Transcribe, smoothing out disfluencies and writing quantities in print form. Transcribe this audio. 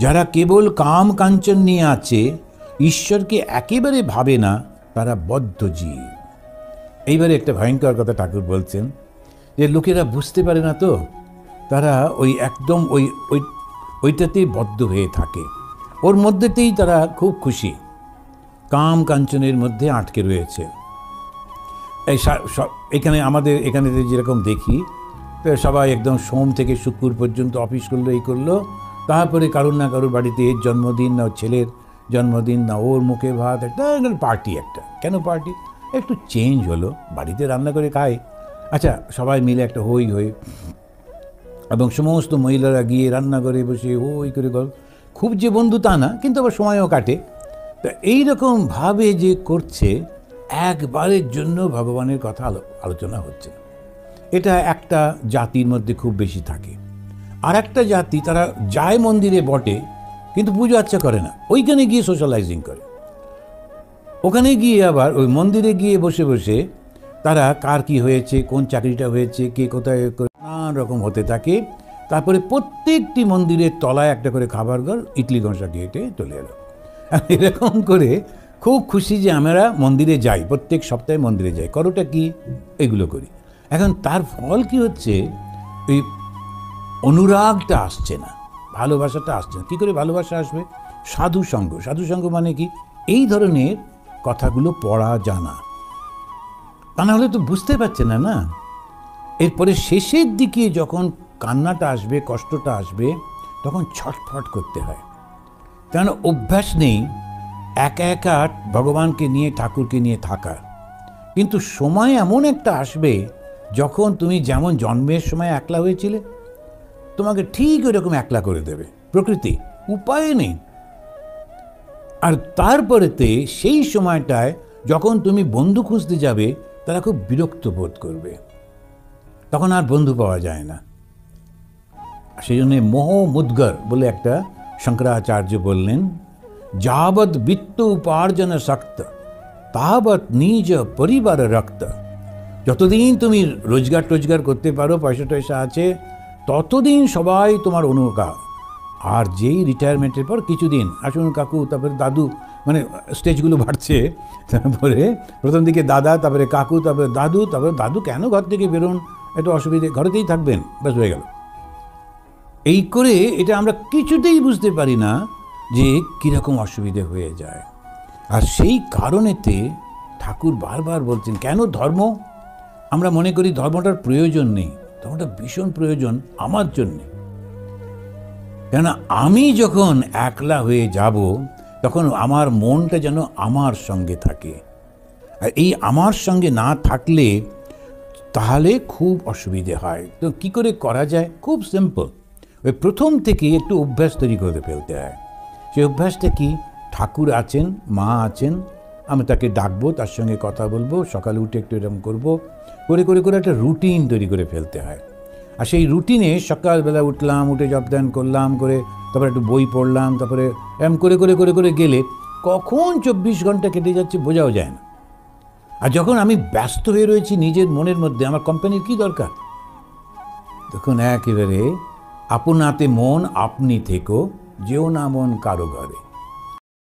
যারা কেবল কাম কাঞ্চন নিয়ে আছে, ঈশ্বরকে একেবারে ভাবে না, তারা বদ্ধ জীব। এইবারে একটা ভয়ঙ্কর কথা ঠাকুর বলছেন, যে লোকেরা বুঝতে পারে না তো, তারা ওই একদম ওইটাতেই বদ্ধ হয়ে থাকে, ওর মধ্যেতেই তারা খুব খুশি, কাম কাঞ্চনের মধ্যে আটকে রয়েছে। এই এখানে আমাদের এখানে যেরকম দেখি, সবাই একদম সোম থেকে শুক্র পর্যন্ত অফিস করলো, এই করলো, তারপরে কারুর না কারুর বাড়িতে এর জন্মদিন, না ছেলের জন্মদিন, না ওর মুখে ভাত, একটা পার্টি। একটা কেন পার্টি? একটু চেঞ্জ হলো, বাড়িতে রান্না করে খায়, আচ্ছা সবাই মিলে একটা হই হই, এবং সমস্ত মহিলারা গিয়ে রান্না করে বসে হই করে খুব যে বন্ধু তা না, কিন্তু আবার সময়ও কাটে। তা এইরকমভাবে যে করছে, একবারের জন্য ভগবানের কথা আলোচনা হচ্ছে না। এটা একটা জাতির মধ্যে খুব বেশি থাকে। আর একটা জাতি, তারা যায় মন্দিরে বটে, কিন্তু পুজো আচ্ছা করে না, ওইখানে গিয়ে সোশ্যালাইজিং করে। ওখানে গিয়ে আবার ওই মন্দিরে গিয়ে বসে বসে তারা কার কি হয়েছে, কোন চাকরিটা হয়েছে, কে কোথায়, নানান রকম হতে থাকে। তারপরে প্রত্যেকটি মন্দিরের তলায় একটা করে খাবার ঘর, ইডলি ঘষা খেয়ে চলে এলো। এরকম করে খুব খুশি যে আমরা মন্দিরে যাই, প্রত্যেক সপ্তাহে মন্দিরে যাই, করোটা কি, এগুলো করি। এখন তার ফল কি হচ্ছে, এই অনুরাগটা আসছে না, ভালোবাসাটা আসছে না। কী করে ভালোবাসা আসবে? সাধুসঙ্গ। সাধুসঙ্গ মানে কি? এই ধরনের কথাগুলো পড়া জানা, তা না হলে তো বুঝতে পারছে না না। এরপরে শেষের দিকে যখন কান্নাটা আসবে, কষ্টটা আসবে, তখন ছটফট করতে হয়, কেন অভ্যাস নেই একা একা ভগবানকে নিয়ে, ঠাকুরকে নিয়ে থাকার। কিন্তু সময় এমন একটা আসবে, যখন তুমি যেমন জন্মের সময় একলা হয়েছিলে, তোমাকে ঠিক ওইরকম একলা করে দেবে প্রকৃতি, উপায় নেই। আর তারপরেতে সেই সময়টায় যখন তুমি বন্ধু খুঁজতে যাবে, তারা খুব বিরক্ত বোধ করবে, তখন আর বন্ধু পাওয়া যায় না। সেই জন্যে মোহ মুদ্গর বলে একটা শঙ্করাচার্য বললেন, যাবৎ বিত্ত উপার্জন শক্ত, তাবৎ নিজ পরিবার রক্ত। যতদিন তুমি রোজগার করতে পারো, পয়সা টয়সা আছে, ততদিন সবাই তোমার অনুকা। আর যেই রিটায়ারমেন্টের পর কিছুদিন, আসুন কাকু, তারপরে দাদু, মানে স্টেজগুলো বাড়ছে, তারপরে প্রথম দিকে দাদা, তারপরে কাকু, তারপরে দাদু কেন ঘর থেকে বেরোন, একটু অসুবিধে, ঘরেতেই থাকবেন, ব্যাস হয়ে গেল। এই করে এটা আমরা কিছুতেই বুঝতে পারি না যে কীরকম অসুবিধে হয়ে যায়। আর সেই কারণেতে ঠাকুর বারবার বলছেন, কেন ধর্ম? আমরা মনে করি ধর্মটার প্রয়োজন নেই, ধর্মটা ভীষণ প্রয়োজন আমার জন্যে। কেন আমি যখন একলা হয়ে যাব, তখন আমার মনটা যেন আমার সঙ্গে থাকে। আর এই আমার সঙ্গে না থাকলে তাহলে খুব অসুবিধে হয়। তো কি করে করা যায়? খুব সিম্পল, ওই প্রথম থেকে একটু অভ্যাস তৈরি করে ফেলতে হয়। সেই অভ্যাসটা কি? ঠাকুর আছেন, মা আছেন, আমি তাকে ডাকবো, তার সঙ্গে কথা বলবো, সকালে উঠে একটু এরকম করবো, করে করে করে একটা রুটিন তৈরি করে ফেলতে হয়। আর সেই রুটিনে সকালবেলা উঠলাম, উঠে জপ ধ্যান করলাম, করে তারপরে একটু বই পড়লাম, তারপরে এরম করে করে করে করে গেলে কখন 24 ঘন্টা কেটে যাচ্ছে বোঝাও যায় না। আর যখন আমি ব্যস্ত হয়ে রয়েছি নিজের মনের মধ্যে, আমার কোম্পানির কি দরকার? তখন একেবারে আপনাতে মন আপনি থেকো, যেও না মন কারো ঘরে।